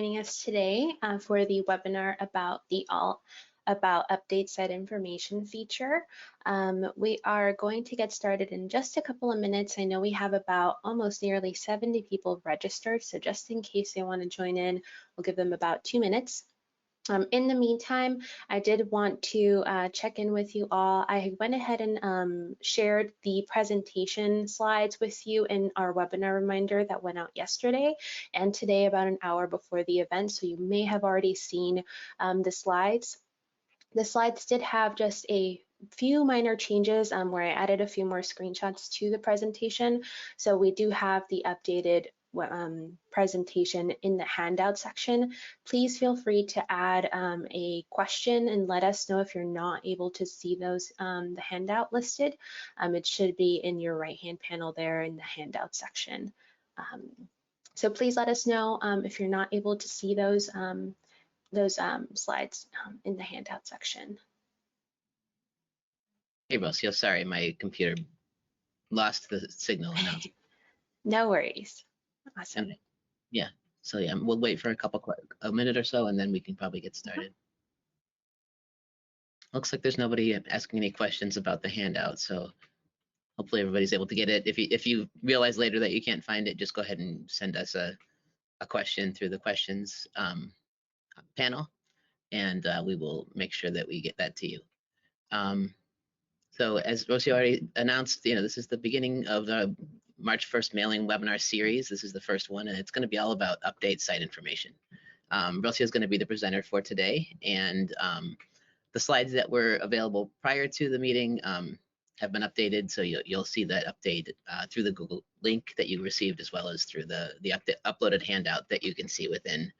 Joining us today for the webinar about the about update site information feature. We are going to get started in just a couple of minutes. I know we have about almost nearly 70 people registered, so just in case they want to join in, we'll give them about 2 minutes. In the meantime, I did want to check in with you all. I went ahead and shared the presentation slides with you in our webinar reminder that went out yesterday and today about an hour before the event, so you may have already seen the slides. The slides did have just a few minor changes where I added a few more screenshots to the presentation. So we do have the updated presentation in the handout section. Please feel free to add a question and let us know if you're not able to see those the handout listed. It should be in your right-hand panel there in the handout section. So please let us know if you're not able to see those slides in the handout section. Hey, Rocio, sorry, my computer lost the signal. No worries. Awesome. And, yeah, so yeah, we'll wait for a minute or so, and then we can probably get started. Looks like there's nobody asking any questions about the handout, so hopefully everybody's able to get it. If you realize later that you can't find it, just go ahead and send us a question through the questions panel, and we will make sure that we get that to you. So as Rocio already announced, this is the beginning of the March 1st mailing webinar series. This is the first one, and it's going to be all about update site information. Rocio is going to be the presenter for today, and the slides that were available prior to the meeting have been updated, so you'll see that update through the Google link that you received, as well as through the uploaded handout that you can see within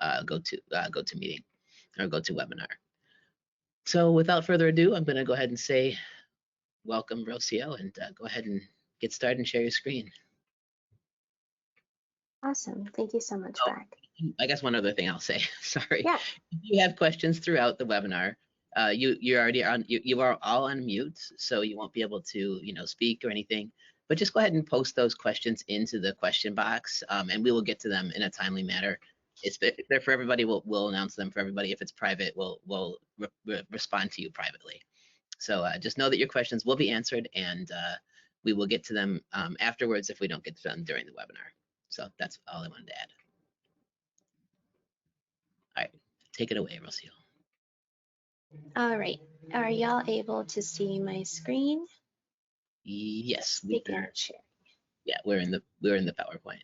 GoToMeeting or GoToWebinar. So without further ado, I'm going to go ahead and say welcome, Rocio, and go ahead and get started and share your screen. Awesome. Thank you so much, Beck. I guess one other thing I'll say, sorry. Yeah. If you have questions throughout the webinar, you're already on, you are all on mute, so you won't be able to, speak or anything. But just go ahead and post those questions into the question box, and we will get to them in a timely manner. If they're for everybody, we'll announce them for everybody. If it's private, we'll respond to you privately. So just know that your questions will be answered, and we will get to them afterwards if we don't get to them during the webinar. So that's all I wanted to add. All right, take it away, Rocio. All right, are y'all able to see my screen? Yes, Begin sharing. Yeah, we're in the PowerPoint.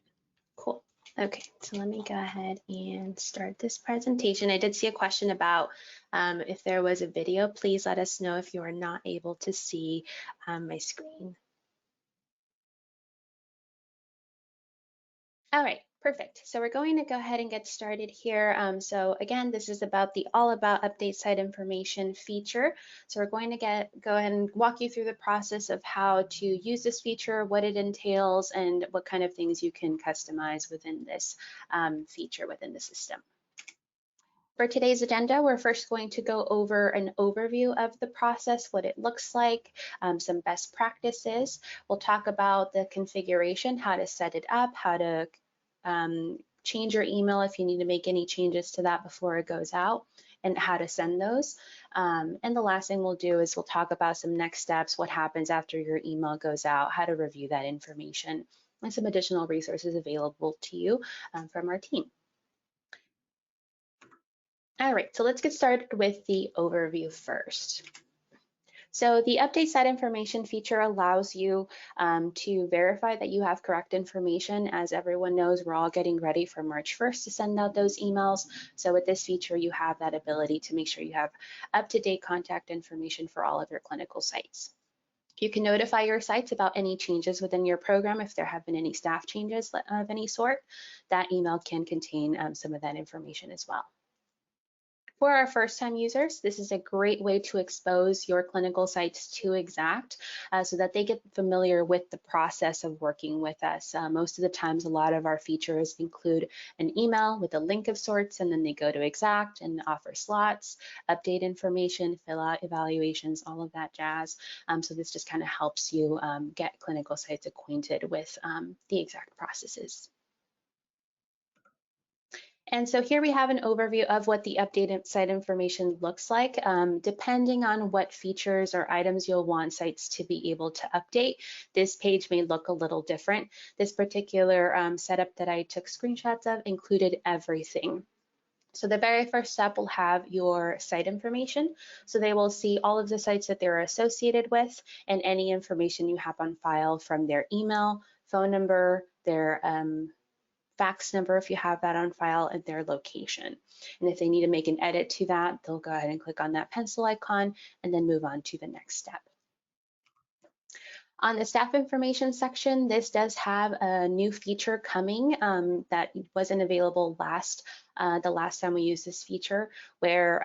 Cool. Okay, so let me go ahead and start this presentation. I did see a question about if there was a video. Please let us know if you are not able to see my screen. All right, perfect. So we're going to go ahead and get started here. So again, this is about the all about update site information feature. So we're going to go ahead and walk you through the process of how to use this feature, what it entails, and what kind of things you can customize within this feature within the system. For today's agenda, we're first going to go over an overview of the process, what it looks like, some best practices. We'll talk about the configuration, how to set it up, how to change your email if you need to make any changes to that before it goes out, and how to send those. And the last thing we'll do is we'll talk about some next steps, what happens after your email goes out, how to review that information, and some additional resources available to you from our team. All right, so let's get started with the overview first. So the update site information feature allows you to verify that you have correct information. As everyone knows, we're all getting ready for March 1st to send out those emails. So with this feature, you have that ability to make sure you have up-to-date contact information for all of your clinical sites. You can notify your sites about any changes within your program if there have been any staff changes of any sort. That email can contain some of that information as well. For our first-time users, this is a great way to expose your clinical sites to Exact so that they get familiar with the process of working with us. Most of the times, a lot of our features include an email with a link of sorts, and then they go to Exact and offer slots, update information, fill out evaluations, all of that jazz. So this just kind of helps you get clinical sites acquainted with the Exact processes. And so here we have an overview of what the updated site information looks like. Depending on what features or items you'll want sites to be able to update, this page may look a little different. This particular setup that I took screenshots of included everything. So the very first step will have your site information. So they will see all of the sites that they're associated with and any information you have on file from their email, phone number, their fax number if you have that on file, and their location. And if they need to make an edit to that, they'll go ahead and click on that pencil icon and then move on to the next step. On the staff information section, this does have a new feature coming that wasn't available the last time we used this feature, where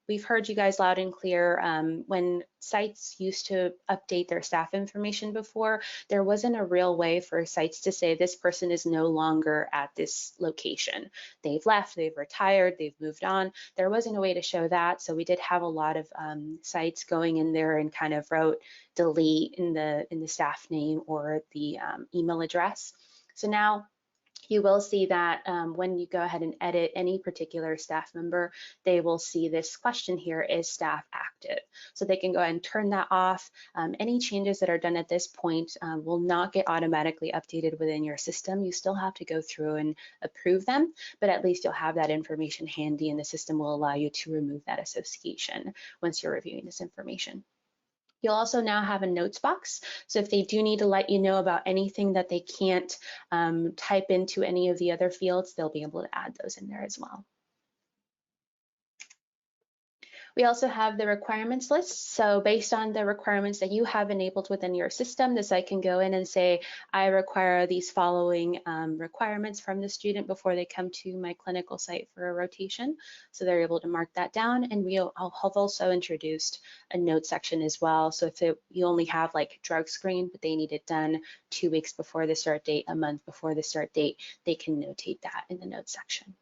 we've heard you guys loud and clear. When sites used to update their staff information before, there wasn't a real way for sites to say this person is no longer at this location. They've left, they've retired, they've moved on. There wasn't a way to show that, so we did have a lot of sites going in there and kind of wrote delete in the staff name or the email address. So now you will see that when you go ahead and edit any particular staff member, they will see this question here, is staff active? So they can go ahead and turn that off. Any changes that are done at this point will not get automatically updated within your system. You still have to go through and approve them, but at least you'll have that information handy and the system will allow you to remove that association once you're reviewing this information. You'll also now have a notes box. So if they do need to let you know about anything that they can't type into any of the other fields, they'll be able to add those in there as well. We also have the requirements list. So based on the requirements that you have enabled within your system, the site can go in and say, I require these following requirements from the student before they come to my clinical site for a rotation. So they're able to mark that down. And we'll have also introduced a note section as well. So if you only have like drug screen, but they need it done 2 weeks before the start date, a month before the start date, they can notate that in the notes section.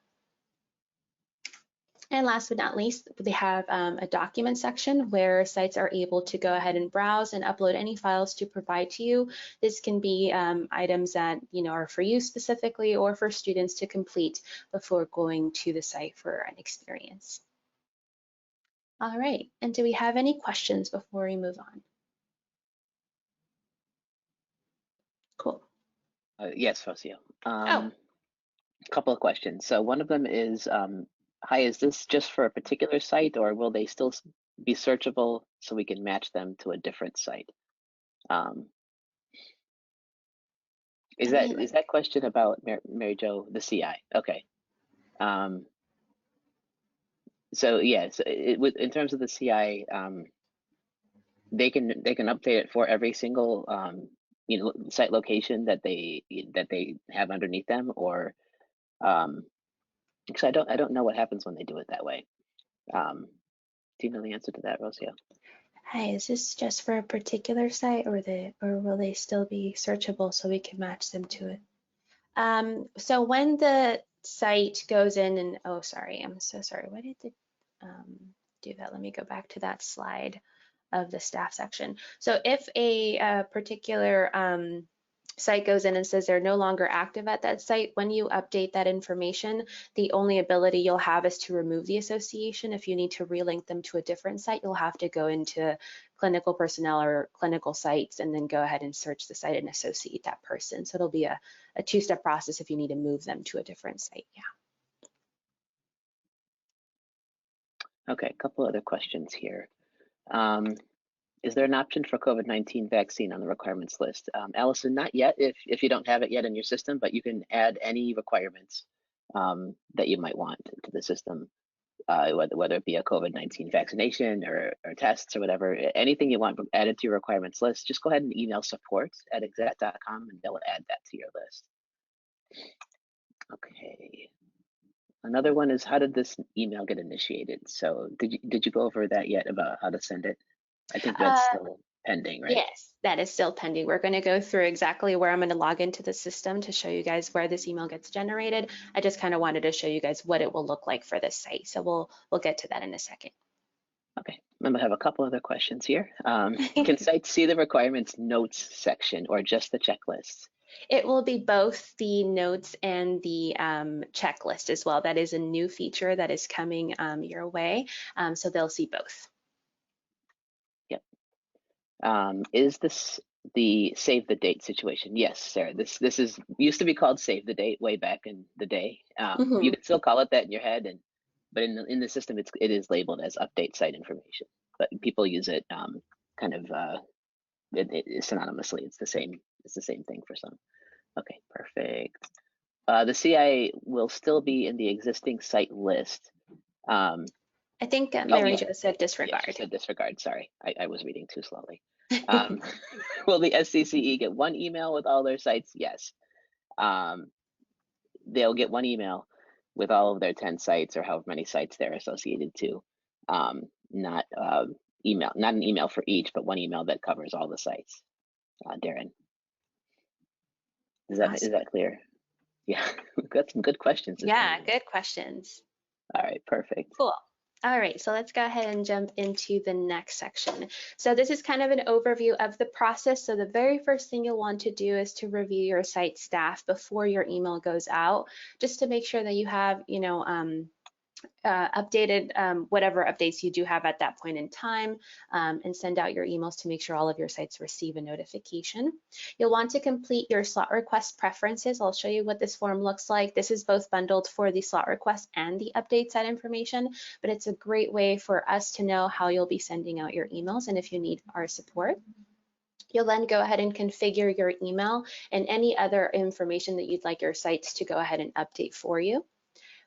And last but not least, they have a document section where sites are able to go ahead and browse and upload any files to provide to you. This can be items that are for you specifically or for students to complete before going to the site for an experience. All right, and do we have any questions before we move on? Cool. Yes, Rocio. Oh. A couple of questions. So one of them is, hi, is this just for a particular site or will they still be searchable so we can match them to a different site? Is that question about Mary Jo, the CI? Okay. So yes, in terms of the CI, they can update it for every single site location that they have underneath them, or because I don't know what happens when they do it that way. Do you know the answer to that, Rocio? Hi, is this just for a particular site or will they still be searchable so we can match them to it? So when the site goes in and, oh, sorry, I'm so sorry. Why did it do that? Let me go back to that slide of the staff section. So if a particular site goes in and says they're no longer active at that site, when you update that information, the only ability you'll have is to remove the association. If you need to relink them to a different site, you'll have to go into clinical personnel or clinical sites and then go ahead and search the site and associate that person. So it'll be a two-step process if you need to move them to a different site. Yeah. Okay, a couple other questions here. Is there an option for COVID-19 vaccine on the requirements list? Allison, not yet if you don't have it yet in your system, but you can add any requirements that you might want to the system, whether it be a COVID-19 vaccination or tests or whatever, anything you want added to your requirements list, just go ahead and email support@exact.com and they'll add that to your list. Okay. Another one is, how did this email get initiated? So did you go over that yet about how to send it? I think that's still pending, right? Yes, that is still pending. We're going to go through exactly where I'm going to log into the system to show you guys where this email gets generated. I just kind of wanted to show you guys what it will look like for this site. So we'll get to that in a second. Okay, I'm gonna have a couple other questions here. Can sites see the requirements notes section or just the checklists? It will be both the notes and the checklist as well. That is a new feature that is coming your way. So they'll see both. Yep. Is this the save the date situation? Yes, Sarah. This is used to be called save the date way back in the day. You can still call it that in your head, but in the system it is labeled as update site information. But people use it kind of synonymously. It's the same thing for some. Okay, perfect. The CI will still be in the existing site list. I think Oh Mary yeah, Jo said yeah, disregard. she said disregard. Sorry, I was reading too slowly. Will the SCCE get one email with all their sites? Yes. They'll get one email with all of their 10 sites or however many sites they're associated to. Not not an email for each, but one email that covers all the sites. Darren, is Awesome. that clear? Yeah, we've got some good questions this Yeah, morning. good questions. All right, perfect. Cool. All right, so let's go ahead and jump into the next section. So this is kind of an overview of the process. So the very first thing you'll want to do is to review your site staff before your email goes out, just to make sure that you have, updated whatever updates you do have at that point in time, and send out your emails to make sure all of your sites receive a notification. You'll want to complete your slot request preferences. I'll show you what this form looks like. This is both bundled for the slot request and the update site information, but it's a great way for us to know how you'll be sending out your emails and if you need our support. You'll then go ahead and configure your email and any other information that you'd like your sites to go ahead and update for you.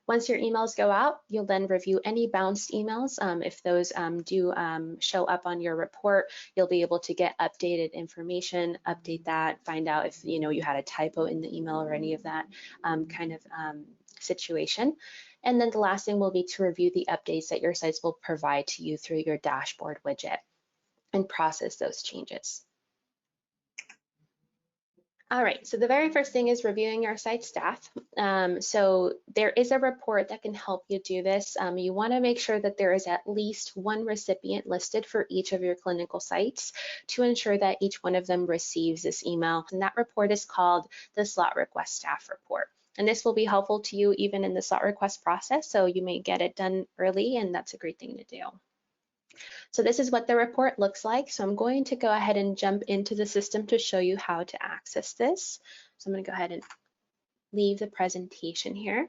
Once your emails go out, you'll then review any bounced emails. If those do show up on your report, you'll be able to get updated information, update that, find out if you had a typo in the email or any of that kind of situation. And then the last thing will be to review the updates that your sites will provide to you through your dashboard widget and process those changes. All right, so the very first thing is reviewing your site staff. So there is a report that can help you do this. You want to make sure that there is at least one recipient listed for each of your clinical sites to ensure that each one of them receives this email. And that report is called the Slot Request Staff Report. And this will be helpful to you even in the slot request process. So you may get it done early, and that's a great thing to do. So this is what the report looks like. So I'm going to go ahead and jump into the system to show you how to access this. So I'm going to go ahead and leave the presentation here,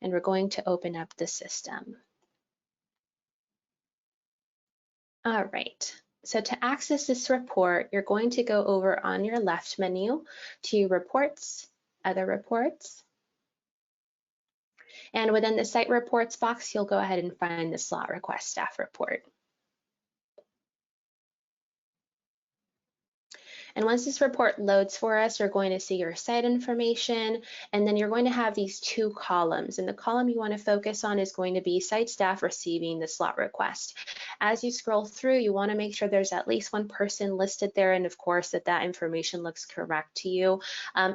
and we're going to open up the system. All right. So to access this report, you're going to go over on your left menu to Reports, Other Reports. And within the Site Reports box, you'll go ahead and find the Slot Request Staff Report. And once this report loads for us, you're going to see your site information, and then you're going to have these two columns. And the column you want to focus on is going to be site staff receiving the slot request. As you scroll through, you want to make sure there's at least one person listed there, and of course that information looks correct to you.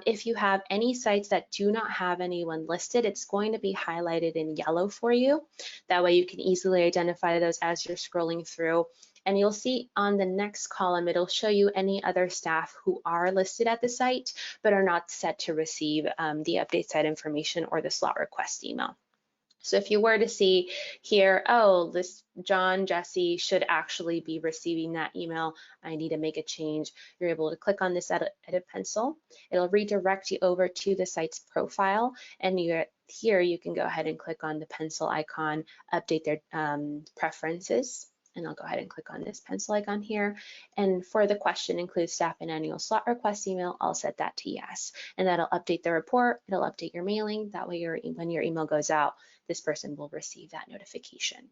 If you have any sites that do not have anyone listed, it's going to be highlighted in yellow for you. That way you can easily identify those as you're scrolling through. And you'll see on the next column, it'll show you any other staff who are listed at the site, but are not set to receive the update site information or the slot request email. So if you were to see here, oh, this John Jesse should actually be receiving that email, I need to make a change, you're able to click on this edit pencil. It'll redirect you over to the site's profile, and here you can go ahead and click on the pencil icon, update their preferences. And I'll go ahead and click on this pencil icon here. And for the question, include staff and annual slot request email, I'll set that to yes. And that'll update the report, it'll update your mailing. That way when your email goes out, this person will receive that notification.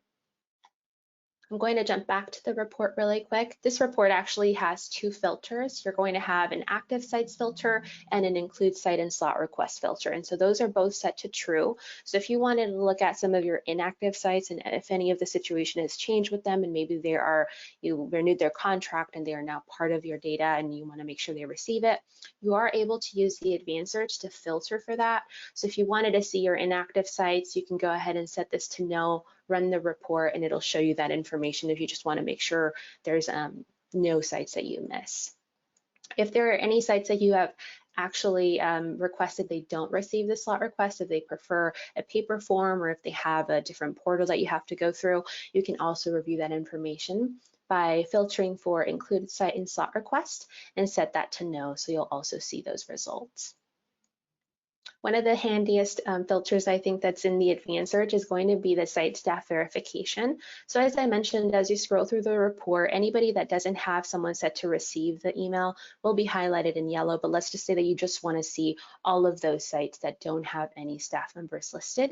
I'm going to jump back to the report really quick. This report actually has two filters. You're going to have an active sites filter and an include site and slot request filter. And so those are both set to true. So if you wanted to look at some of your inactive sites and if any of the situation has changed with them and maybe you renewed their contract and they are now part of your data and you want to make sure they receive it, you are able to use the advanced search to filter for that. So if you wanted to see your inactive sites, you can go ahead and set this to no, run the report, and it'll show you that information if you just want to make sure there's no sites that you miss. If there are any sites that you have actually requested they don't receive the slot request, if they prefer a paper form or if they have a different portal that you have to go through, you can also review that information by filtering for included site and slot request and set that to no, so you'll also see those results. One of the handiest filters I think that's in the advanced search is going to be the site staff verification. So as I mentioned, as you scroll through the report, anybody that doesn't have someone set to receive the email will be highlighted in yellow, but let's just say that you just want to see all of those sites that don't have any staff members listed.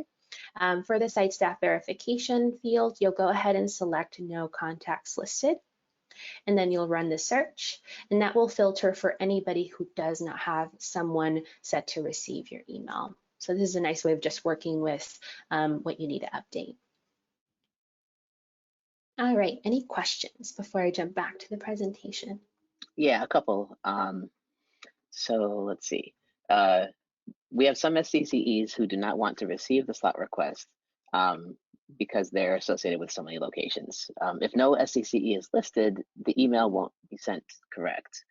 For the site staff verification field, you'll go ahead and select no contacts listed, and then you'll run the search, and that will filter for anybody who does not have someone set to receive your email. So this is a nice way of just working with what you need to update. All right, any questions before I jump back to the presentation? Yeah, a couple. So let's see. We have some SCCEs who do not want to receive the slot request because they're associated with so many locations. If no SCCE is listed, the email won't be sent correct.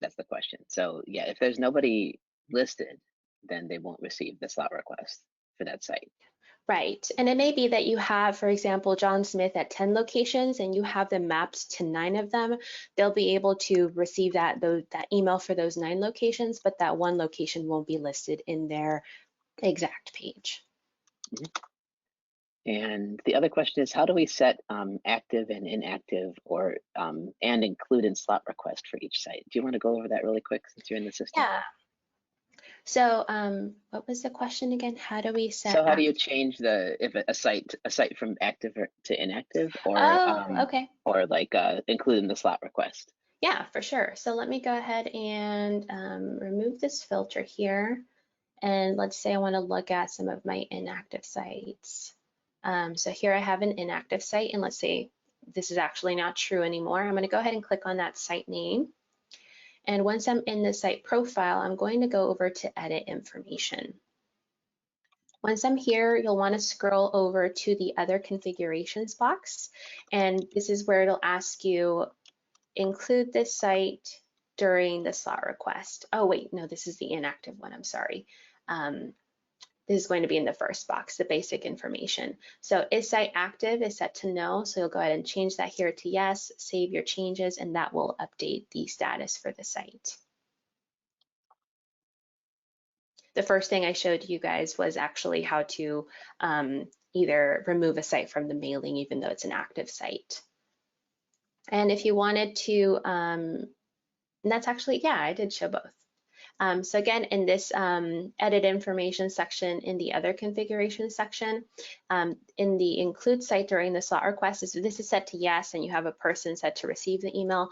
That's the question. So yeah, if there's nobody listed, then they won't receive the slot request for that site. Right, and it may be that you have, for example, John Smith at 10 locations and you have them mapped to 9 of them. They'll be able to receive that email for those 9 locations, but that one location won't be listed in their exact page. And the other question is, how do we set active and inactive or and include in slot request for each site? Do you want to go over that really quick since you're in the system? Yeah. So what was the question again? How do we set? So how do you change if a site from active to inactive, or okay. or like include in the slot request? Yeah, for sure. So let me go ahead and remove this filter here. And let's say I want to look at some of my inactive sites. So here I have an inactive site, and let's say this is actually not true anymore. I'm going to go ahead and click on that site name. And once I'm in the site profile, I'm going to go over to edit information. Once I'm here, you'll want to scroll over to the other configurations box. And this is where it'll ask you, include this site during the slot request. Oh, wait, no, this is the inactive one. I'm sorry. This is going to be in the first box, the basic information. So is site active is set to no. So you'll go ahead and change that here to yes, save your changes, and that will update the status for the site. The first thing I showed you guys was actually how to either remove a site from the mailing, even though it's an active site. And if you wanted to, and that's actually, yeah, I did show both. So again, in this edit information section, in the other configuration section, in the include site during the slot request, if this is set to yes and you have a person set to receive the email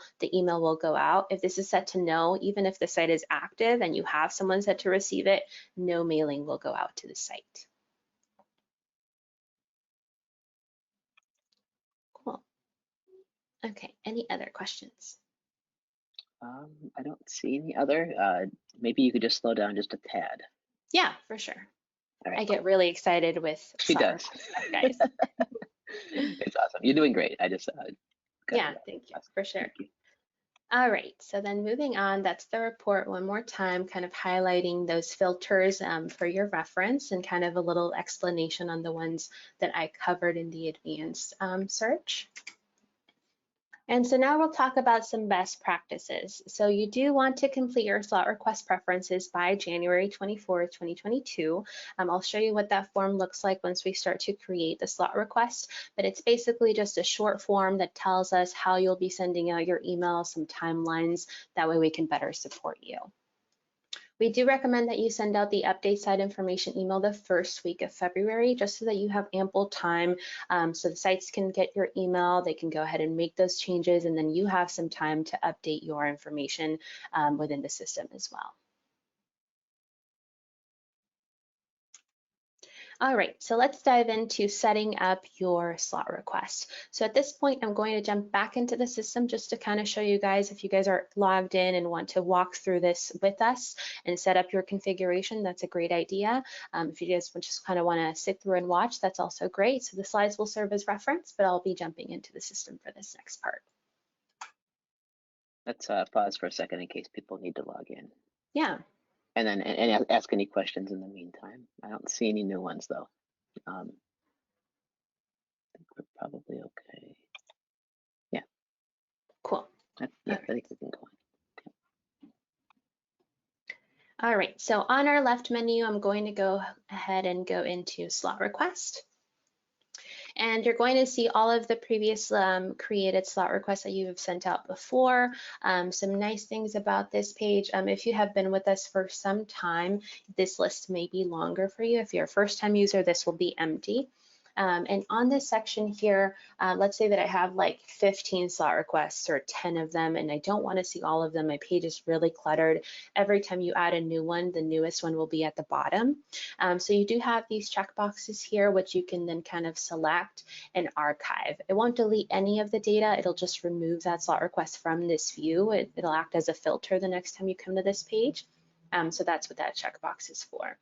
will go out. If this is set to no, even if the site is active and you have someone set to receive it, no mailing will go out to the site. Cool. Okay, any other questions? I don't see any other. Maybe you could just slow down just a tad. Yeah, for sure. All right, I get really excited with she does. Guys. It's awesome. You're doing great. I just yeah, thank you for sure. Thank you. All right, so then moving on, that's the report one more time, kind of highlighting those filters for your reference and kind of a little explanation on the ones that I covered in the advanced search. And so now we'll talk about some best practices. So you do want to complete your slot request preferences by January 24th, 2022. I'll show you what that form looks like once we start to create the slot request, but it's basically just a short form that tells us how you'll be sending out your email, some timelines, that way we can better support you. We do recommend that you send out the update site information email the first week of February, just so that you have ample time so the sites can get your email, they can go ahead and make those changes, and then you have some time to update your information within the system as well. All right, so let's dive into setting up your slot request. So at this point, I'm going to jump back into the system just to kind of show you guys, if you guys are logged in and want to walk through this with us and set up your configuration, that's a great idea. If you guys just kind of want to sit through and watch, that's also great. So the slides will serve as reference, but I'll be jumping into the system for this next part. Let's pause for a second in case people need to log in. Yeah, And then and ask any questions in the meantime. I don't see any new ones though. I think we're probably okay. Yeah. cool. Yeah, All I think we can go on. All right, so on our left menu, I'm going to go ahead and go into slot request. And you're going to see all of the previous created slot requests that you have sent out before. Some nice things about this page, if you have been with us for some time, this list may be longer for you. If you're a first-time user, this will be empty. And on this section here, let's say that I have like 15 slot requests or 10 of them, and I don't want to see all of them. My page is really cluttered. Every time you add a new one, the newest one will be at the bottom. So you do have these checkboxes here, which you can then kind of select and archive. It won't delete any of the data. It'll just remove that slot request from this view. It'll act as a filter the next time you come to this page. So that's what that checkbox is for.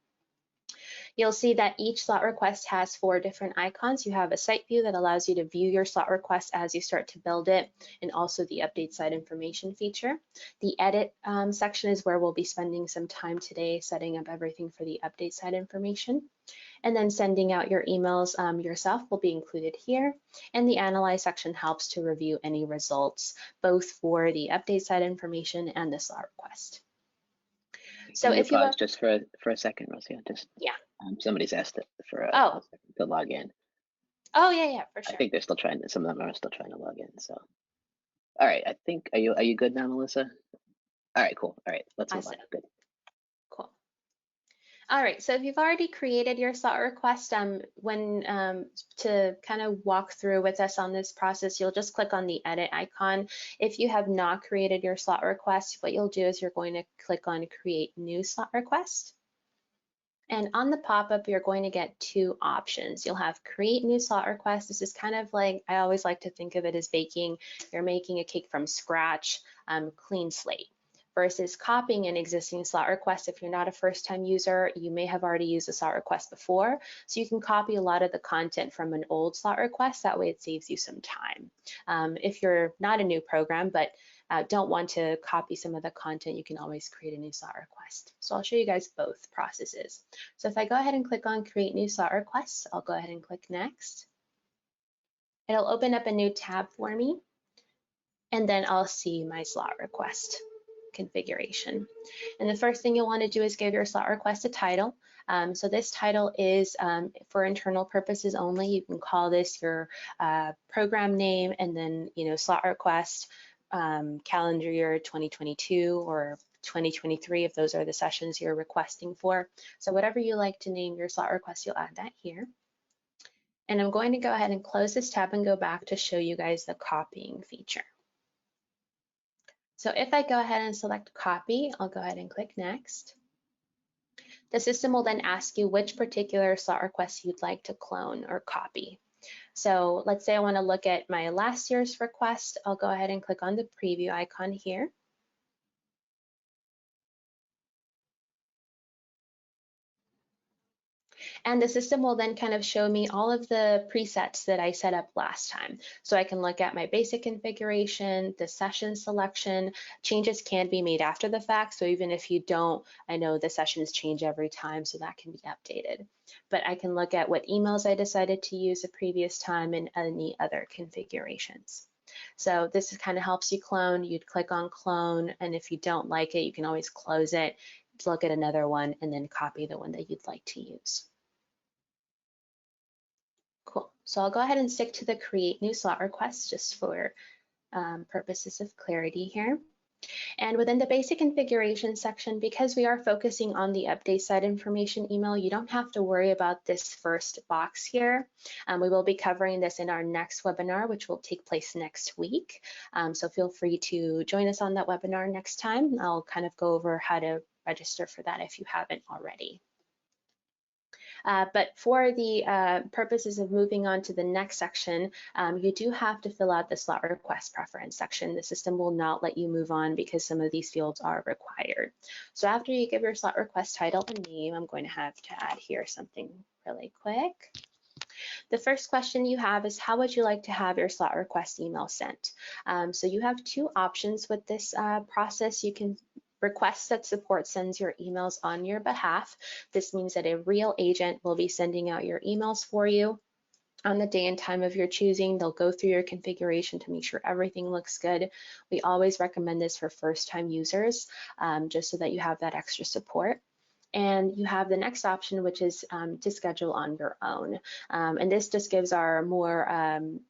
You'll see that each slot request has 4 different icons. You have a site view that allows you to view your slot request as you start to build it, and also the update site information feature. The edit section is where we'll be spending some time today setting up everything for the update site information. And then sending out your emails yourself will be included here. And the analyze section helps to review any results, both for the update site information and the slot request. So Can you if you pause just for a second, Rosia? Just yeah. Somebody's asked for a second to log in. Oh yeah, for sure. I think they're still trying. Some of them are still trying to log in. So, all right. I think are you good now, Melissa? All right, cool. All right, let's move on. Good. Cool. All right, so if you've already created your slot request, to kind of walk through with us on this process, you'll just click on the edit icon. If you have not created your slot request, what you'll do is you're going to click on create new slot request. And on the pop-up, you're going to get 2 options. You'll have create new slot request. This is kind of like, I always like to think of it as baking. You're making a cake from scratch, clean slate. Versus copying an existing slot request. If you're not a first-time user, you may have already used a slot request before. So you can copy a lot of the content from an old slot request. That way it saves you some time. If you're not a new program, but don't want to copy some of the content, you can always create a new slot request. So I'll show you guys both processes. So if I go ahead and click on create new slot requests, I'll go ahead and click next. It'll open up a new tab for me, and then I'll see my slot request configuration. And the first thing you'll want to do is give your slot request a title. So this title is for internal purposes only. You can call this your program name, and then slot request, calendar year 2022 or 2023 if those are the sessions you're requesting for. So whatever you like to name your slot request, you'll add that here. And I'm going to go ahead and close this tab and go back to show you guys the copying feature. So if I go ahead and select copy, I'll go ahead and click next. The system will then ask you which particular slot request you'd like to clone or copy. So let's say I want to look at my last year's request. I'll go ahead and click on the preview icon here. And the system will then kind of show me all of the presets that I set up last time. So I can look at my basic configuration, the session selection. Changes can be made after the fact. So even if you don't, I know the sessions change every time, so that can be updated. But I can look at what emails I decided to use the previous time and any other configurations. So this kind of helps you clone. You'd click on clone, and if you don't like it, you can always close it, look at another one, and then copy the one that you'd like to use. Cool. So I'll go ahead and stick to the create new slot request just for purposes of clarity here. And within the basic configuration section, because we are focusing on the update site information email, you don't have to worry about this first box here. We will be covering this in our next webinar, which will take place next week. So feel free to join us on that webinar next time. I'll kind of go over how to register for that if you haven't already. But for the purposes of moving on to the next section, you do have to fill out the slot request preference section. The system will not let you move on because some of these fields are required. So after you give your slot request title and name, I'm going to have to add here something really quick. The first question you have is, how would you like to have your slot request email sent? So you have 2 options with this process. You can request that support sends your emails on your behalf. This means that a real agent will be sending out your emails for you on the day and time of your choosing. They'll go through your configuration to make sure everything looks good. We always recommend this for first-time users, just so that you have that extra support. And you have the next option, which is to schedule on your own. And this just gives our more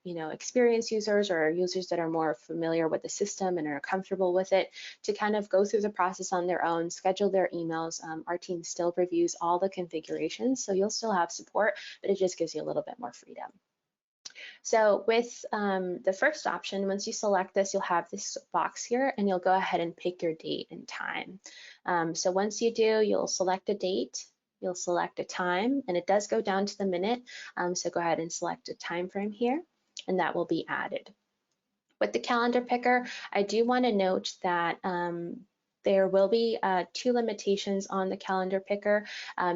experienced users or users that are more familiar with the system and are comfortable with it to kind of go through the process on their own, schedule their emails. Our team still reviews all the configurations, so you'll still have support, but it just gives you a little bit more freedom. So with the first option, once you select this, you'll have this box here and you'll go ahead and pick your date and time. So once you do, you'll select a date, you'll select a time, and it does go down to the minute. So go ahead and select a time frame here, and that will be added. With the calendar picker, I do want to note that there will be 2 limitations on the calendar picker.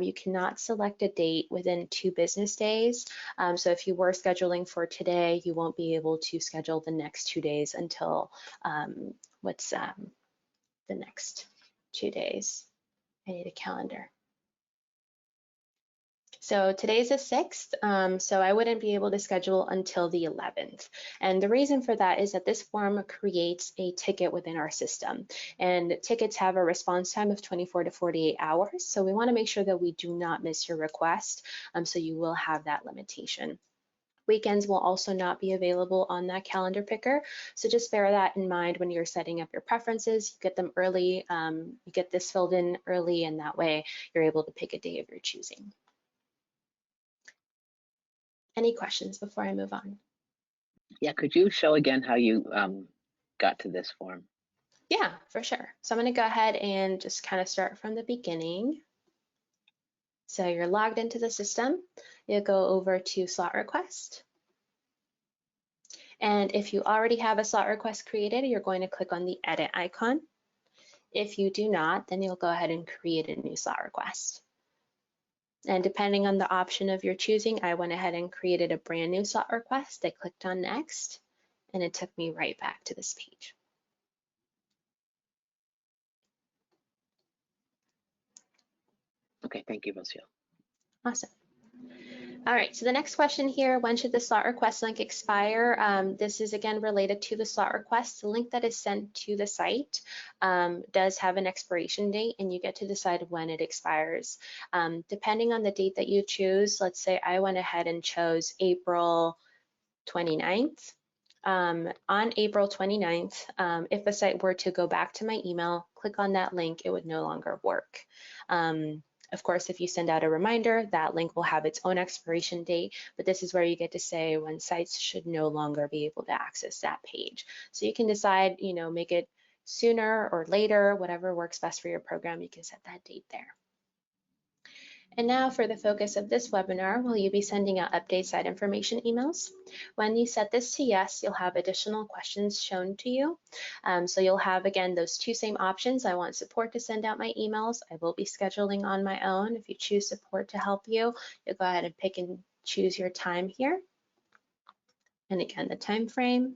You cannot select a date within 2 business days. So if you were scheduling for today, you won't be able to schedule the next 2 days until the next 2 days. I need a calendar. So today's the 6th, so I wouldn't be able to schedule until the 11th. And the reason for that is that this form creates a ticket within our system. And tickets have a response time of 24 to 48 hours. So we want to make sure that we do not miss your request. So you will have that limitation. Weekends will also not be available on that calendar picker. So just bear that in mind when you're setting up your preferences. You get them early, you get this filled in early, and that way you're able to pick a day of your choosing. Any questions before I move on? Yeah, could you show again how you got to this form? Yeah, for sure. So I'm going to go ahead and just kind of start from the beginning. So you're logged into the system. You'll go over to slot request. And if you already have a slot request created, you're going to click on the edit icon. If you do not, then you'll go ahead and create a new slot request. And depending on the option of your choosing, I went ahead and created a brand new slot request. I clicked on next, and it took me right back to this page. Okay, thank you, Rocio. Awesome. All right, so the next question here, when should the slot request link expire? This is again related to the slot request. The link that is sent to the site does have an expiration date, and you get to decide when it expires. Depending on the date that you choose, let's say I went ahead and chose April 29th. On April 29th, if the site were to go back to my email, click on that link, it would no longer work. Of course, if you send out a reminder, that link will have its own expiration date, but this is where you get to say when sites should no longer be able to access that page. So you can decide, make it sooner or later, whatever works best for your program, you can set that date there. And now for the focus of this webinar, will you be sending out update site information emails? When you set this to yes, you'll have additional questions shown to you. So you'll have, again, those 2 same options. I want support to send out my emails. I will be scheduling on my own. If you choose support to help you, you'll go ahead and pick and choose your time here. And again, the time frame.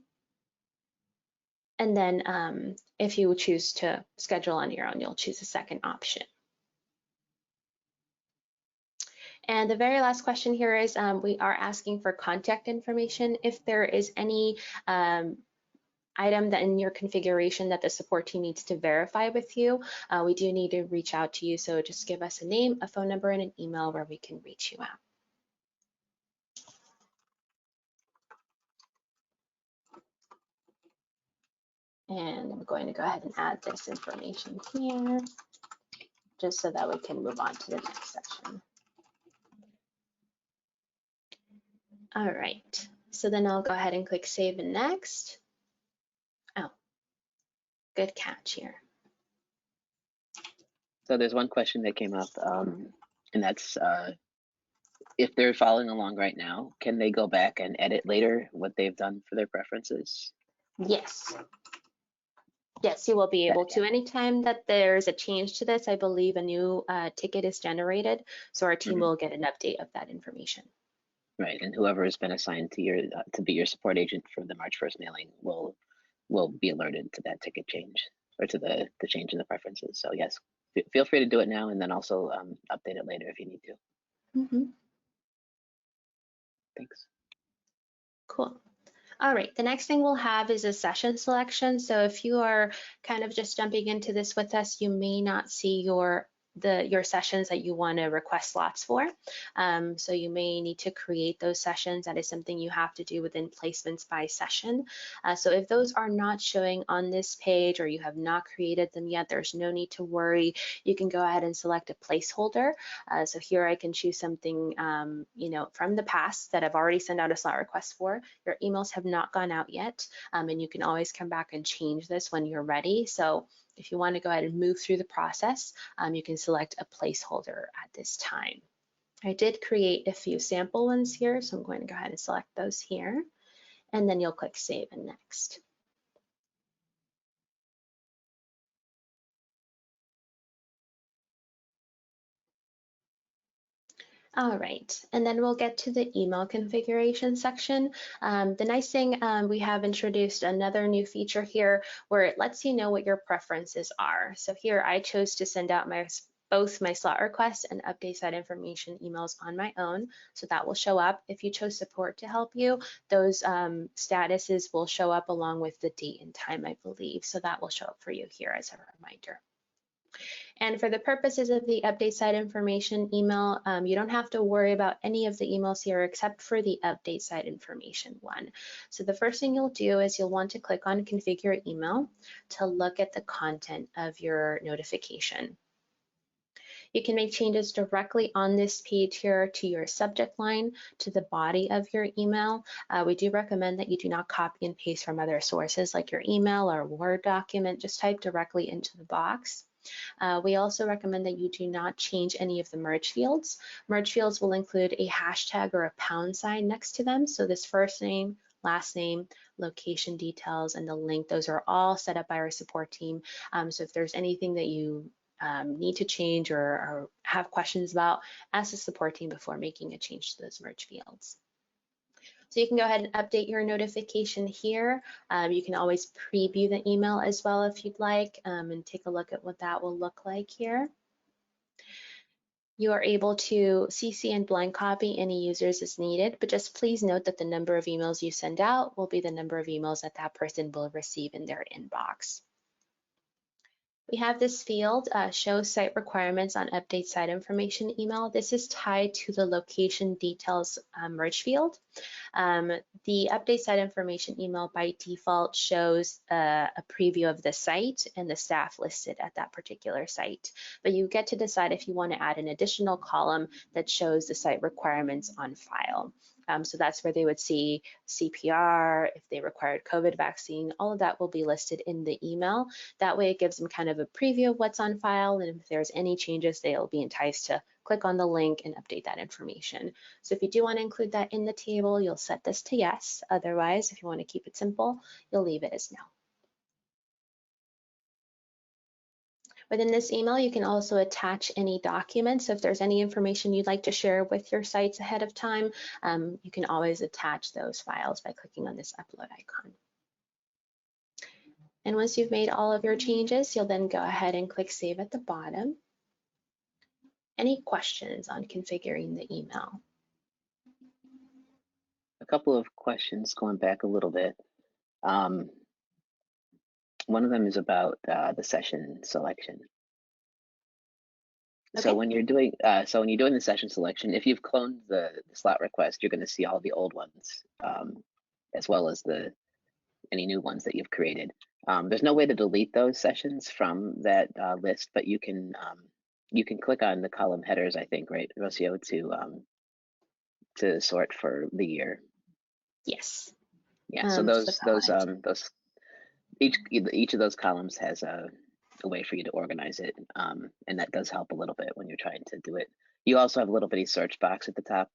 And then if you choose to schedule on your own, you'll choose a second option. And the very last question here is we are asking for contact information. If there is any item that in your configuration that the support team needs to verify with you, we do need to reach out to you. So just give us a name, a phone number, and an email where we can reach you out. And I'm going to go ahead and add this information here, just so that we can move on to the next section. All right, so then I'll go ahead and click Save and Next. Oh, good catch here. So there's one question that came up, and that's if they're following along right now, can they go back and edit later what they've done for their preferences? Yes. Yes, you will be able to. Anytime that there's a change to this, I believe a new ticket is generated, so our team will get an update of that information. Right, and whoever has been assigned to your to be your support agent for the March 1st mailing will be alerted to that ticket change. or to the change in the preferences. So yes, feel free to do it now, and then also update it later if you need to. Thanks. Cool. All right, the next thing we'll have is a session selection. So if you are kind of just jumping into this with us, you may not see your sessions that you want to request slots for. So you may need to create those sessions. That is something you have to do within placements by session. So if those are not showing on this page or you have not created them yet, there's no need to worry. You can go ahead and select a placeholder. So here I can choose something, from the past that I've already sent out a slot request for. Your emails have not gone out yet, and you can always come back and change this when you're ready. So if you want to go ahead and move through the process, you can select a placeholder at this time. I did create a few sample ones here, so I'm going to go ahead and select those here, and then you'll click Save and Next. All right, and then we'll get to the email configuration section. The nice thing, we have introduced another new feature here where it lets you know what your preferences are. So here I chose to send out both my slot requests and update that information emails on my own. So that will show up. If you chose support to help you, those statuses will show up along with the date and time, I believe. So that will show up for you here as a reminder. And for the purposes of the update site information email, you don't have to worry about any of the emails here except for the update site information one. So the first thing you'll do is you'll want to click on configure email to look at the content of your notification. You can make changes directly on this page here to your subject line, to the body of your email. We do recommend that you do not copy and paste from other sources like your email or Word document. Just type directly into the box. We also recommend that you do not change any of the merge fields. Merge fields will include a hashtag or a pound sign next to them. So this first name, last name, location details, and the link, those are all set up by our support team. So if there's anything that you need to change or have questions about, ask the support team before making a change to those merge fields. So you can go ahead and update your notification here. You can always preview the email as well if you'd like, and take a look at what that will look like here. You are able to CC and blind copy any users as needed, but just please note that the number of emails you send out will be the number of emails that that person will receive in their inbox. We have this field, show site requirements on update site information email. This is tied to the location details merge field. The update site information email by default shows a preview of the site and the staff listed at that particular site. But you get to decide if you want to add an additional column that shows the site requirements on file. So that's where they would see CPR, if they required COVID vaccine, all of that will be listed in the email. That way it gives them kind of a preview of what's on file, and if there's any changes, they'll be enticed to click on the link and update that information. So if you do want to include that in the table, you'll set this to yes. Otherwise, if you want to keep it simple, you'll leave it as no. Within this email, you can also attach any documents. So if there's any information you'd like to share with your sites ahead of time, you can always attach those files by clicking on this upload icon. And once you've made all of your changes, you'll then go ahead and click Save at the bottom. Any questions on configuring the email? A couple of questions going back a little bit. One of them is about the session selection. Okay. So when you're doing the session selection, if you've cloned the slot request, you're going to see all the old ones, as well as any new ones that you've created. There's no way to delete those sessions from that list, but you can click on the column headers, I think, right, Rocio, to sort for the year. Yes. Yeah. So each of those columns has a way for you to organize it, and that does help a little bit when you're trying to do it. You also have a little bitty search box at the top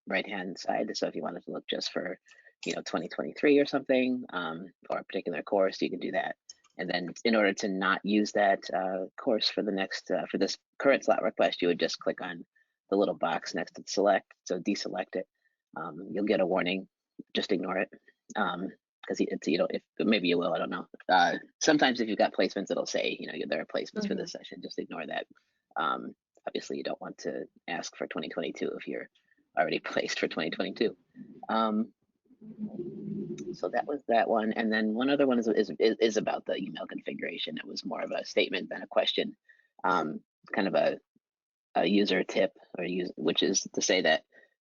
right-hand side. So if you wanted to look just for 2023 or something, or a particular course, you can do that. And then in order to not use that course for the next for this current slot request, you would just click on the little box next to select. So deselect it. You'll get a warning. Just ignore it. because you know, if maybe you will, I don't know. Sometimes if you've got placements, it'll say, you know, there are placements for this session. Just ignore that. Obviously, you don't want to ask for 2022 if you're already placed for 2022. So that was that one, and then one other one is about the email configuration. It was more of a statement than a question, kind of a user tip, which is to say that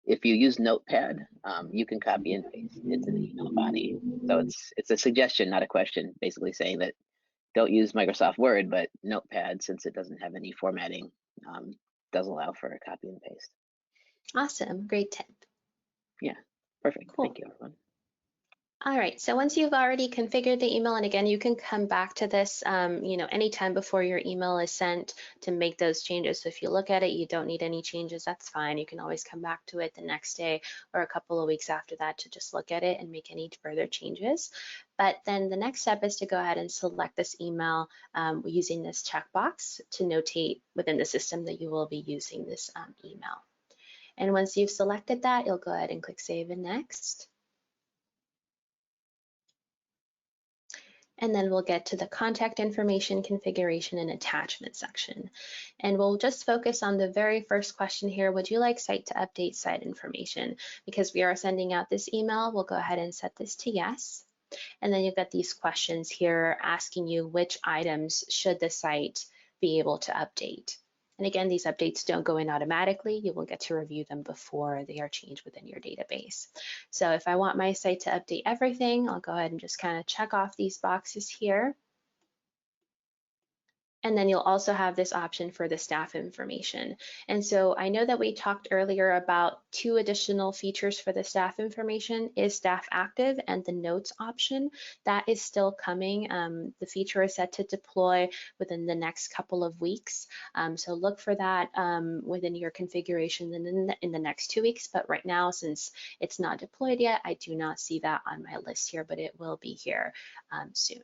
if you use Notepad, you can copy and paste it to the email body. So it's a suggestion, not a question, basically saying that don't use Microsoft Word, but Notepad, since it doesn't have any formatting, does allow for a copy and paste. Awesome, great tip. Yeah, perfect. Cool. Thank you, everyone. All right, so once you've already configured the email, and again, you can come back to this, you know, anytime before your email is sent to make those changes. So if you look at it, you don't need any changes, that's fine. You can always come back to it the next day or a couple of weeks after that to just look at it and make any further changes. But then the next step is to go ahead and select this email using this checkbox to notate within the system that you will be using this email. And once you've selected that, you'll go ahead and click Save and Next. And then we'll get to the contact information, configuration, and attachment section. And we'll just focus on the very first question here. Would you like site to update site information? Because we are sending out this email, we'll go ahead and set this to yes. And then you've got these questions here asking you which items should the site be able to update. And again, these updates don't go in automatically. You will get to review them before they are changed within your database. So if I want my site to update everything, I'll go ahead and just kind of check off these boxes here. And then you'll also have this option for the staff information. And so I know that we talked earlier about 2 additional features for the staff information is staff active and the notes option. That is still coming. The feature is set to deploy within the next couple of weeks. So look for that within your configuration in the next 2 weeks. But right now, since it's not deployed yet, I do not see that on my list here, but it will be here soon.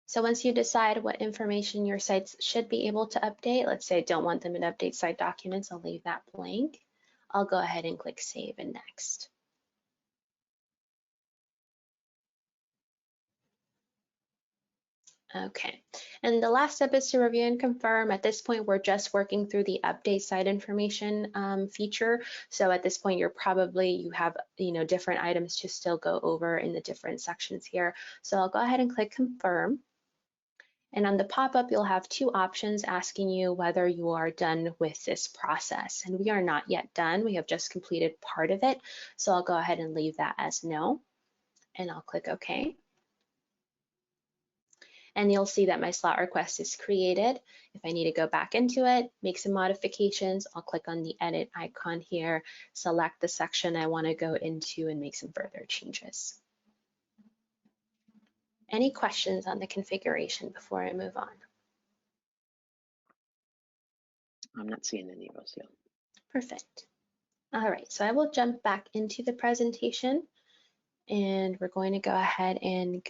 So once you decide what information your sites should be able to update, let's say I don't want them to update site documents, I'll leave that blank. I'll go ahead and click Save and Next. Okay, and the last step is to review and confirm. At this point, we're just working through the update site information feature. So at this point, you have different items to still go over in the different sections here. So I'll go ahead and click Confirm. And on the pop-up, you'll have 2 options asking you whether you are done with this process. And we are not yet done. We have just completed part of it. So I'll go ahead and leave that as no. And I'll click OK. And you'll see that my slot request is created. If I need to go back into it, make some modifications, I'll click on the edit icon here, select the section I want to go into, and make some further changes. Any questions on the configuration before I move on? I'm not seeing any, Rocio. Perfect. All right, so I will jump back into the presentation and we're going to go ahead and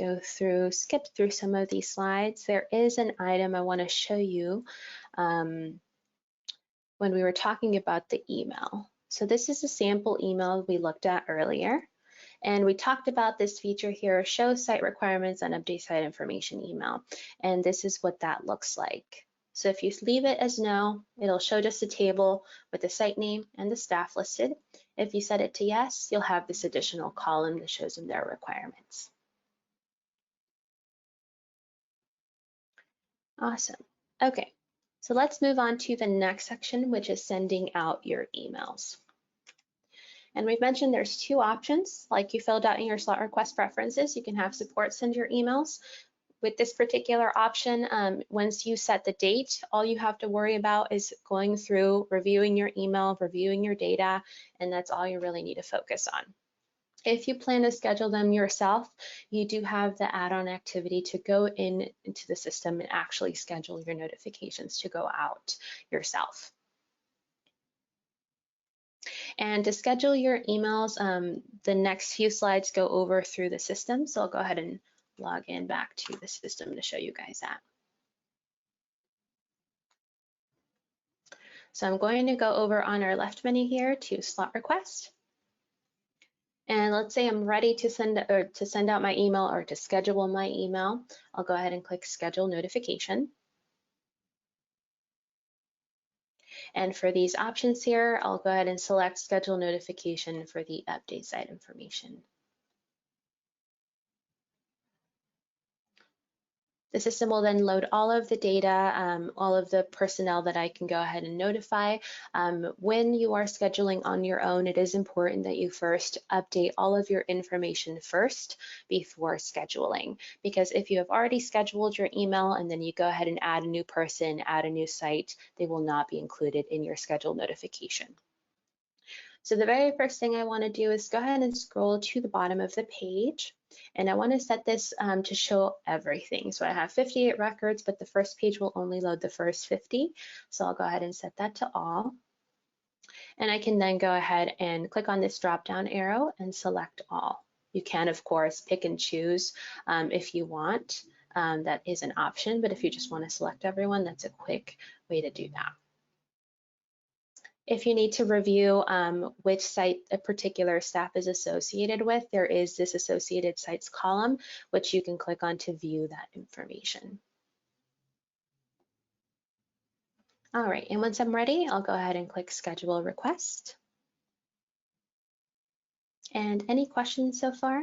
skip through some of these slides. There is an item I want to show you when we were talking about the email. So this is a sample email we looked at earlier. And we talked about this feature here, show site requirements and update site information email. And this is what that looks like. So if you leave it as no, it'll show just a table with the site name and the staff listed. If you set it to yes, you'll have this additional column that shows them their requirements. Awesome. Okay, so let's move on to the next section, which is sending out your emails. And we've mentioned there's 2 options, like you filled out in your slot request preferences. You can have support send your emails. With this particular option, once you set the date, all you have to worry about is going through, reviewing your email, reviewing your data, and that's all you really need to focus on. If you plan to schedule them yourself, you do have the add-on activity to go into the system and actually schedule your notifications to go out yourself. And to schedule your emails, the next few slides go over through the system. So I'll go ahead and log in back to the system to show you guys that. So I'm going to go over on our left menu here to slot request. And let's say I'm ready to send out my email or to schedule my email. I'll go ahead and click schedule notification. And for these options here, I'll go ahead and select schedule notification for the update site information. The system will then load all of the data, all of the personnel that I can go ahead and notify. When you are scheduling on your own, it is important that you first update all of your information first before scheduling, because if you have already scheduled your email and then you go ahead and add a new person, add a new site, they will not be included in your schedule notification. So the very first thing I want to do is go ahead and scroll to the bottom of the page. And I want to set this to show everything. So I have 58 records, but the first page will only load the first 50. So I'll go ahead and set that to all. And I can then go ahead and click on this drop-down arrow and select all. You can, of course, pick and choose if you want. That is an option, but if you just want to select everyone, that's a quick way to do that. If you need to review which site a particular staff is associated with, there is this associated sites column, which you can click on to view that information. All right, and once I'm ready, I'll go ahead and click schedule request. And any questions so far?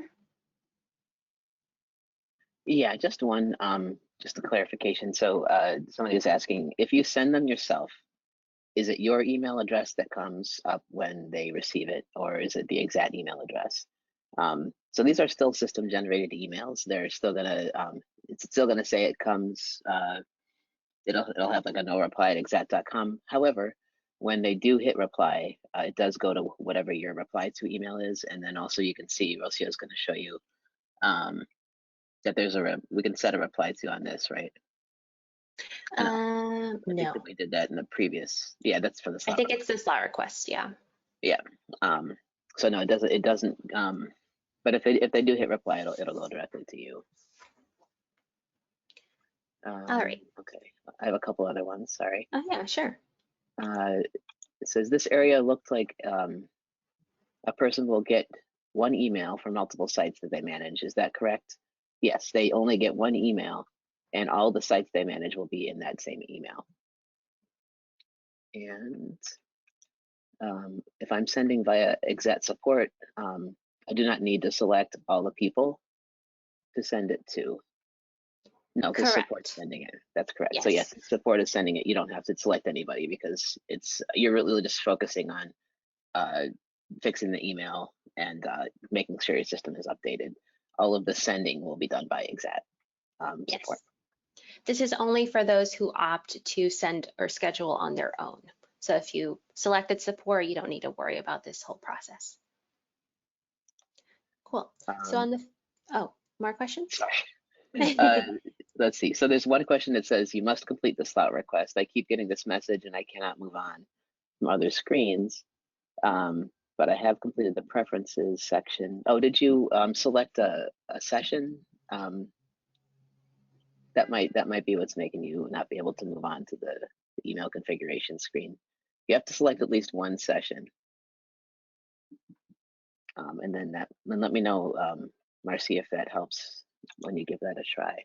Yeah, just one, just a clarification. So somebody was asking, if you send them yourself, is it your email address that comes up when they receive it, or is it the exact email address? So these are still system generated emails. They're still gonna, it's still gonna say it comes, it'll have like a no reply at exact.com. However, when they do hit reply, it does go to whatever your reply to email is, and then also you can see Rocio is going to show you that there's we can set a reply to on this, right? No, I think No. that we did that in the previous. Yeah, that's for the slot. I think it's the slot request. Yeah. Yeah. So no, it doesn't. It doesn't. But if they do hit reply, it'll go directly to you. All right. Okay. I have a couple other ones. Sorry. Oh yeah, sure. It says this area looked like a person will get one email from multiple sites that they manage. Is that correct? Yes, they only get one email, and all the sites they manage will be in that same email. And if I'm sending via exec support, I do not need to select all the people to send it to. No, because support's sending it. That's correct. Yes. So yes, support is sending it. You don't have to select anybody because you're really just focusing on fixing the email and making sure your system is updated. All of the sending will be done by exec support. This is only for those who opt to send or schedule on their own. So if you selected support, you don't need to worry about this whole process. Cool. So on the, more questions? Sorry. Let's see. So there's one question that says, you must complete the slot request. I keep getting this message and I cannot move on from other screens. But I have completed the preferences section. Oh, did you select a session? That might be what's making you not be able to move on to the email configuration screen. You have to select at least one session. And then let me know, Marcy, if that helps when you give that a try.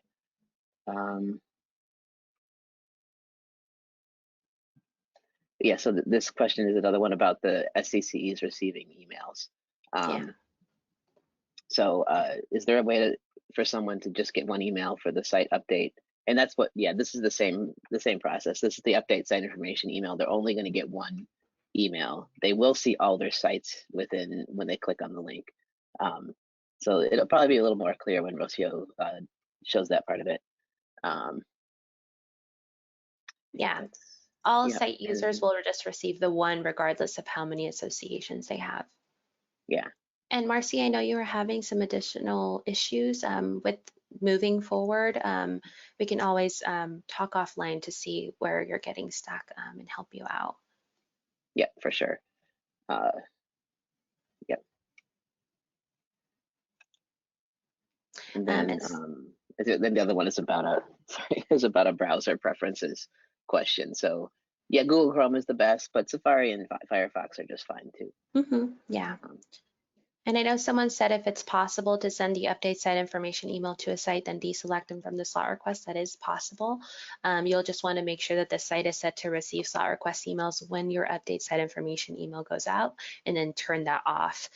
Yeah, so this question is another one about the SCCEs receiving emails. Yeah. So is there a way for someone to just get one email for the site update? And that's what, yeah, this is the same process. This is the update site information email. They're only going to get one email. They will see all their sites when they click on the link. So it'll probably be a little more clear when Rocio shows that part of it. Yeah. All site users will just receive the one regardless of how many associations they have. Yeah. And Marcy, I know you were having some additional issues with moving forward. We can always talk offline to see where you're getting stuck and help you out. Yeah, for sure. Yep. And then, then the other one is about a browser preferences question. So yeah, Google Chrome is the best, but Safari and Firefox are just fine too. Yeah. And I know someone said if it's possible to send the update site information email to a site, then deselect them from the slot request. That is possible. You'll just want to make sure that the site is set to receive slot request emails when your update site information email goes out, and then turn that off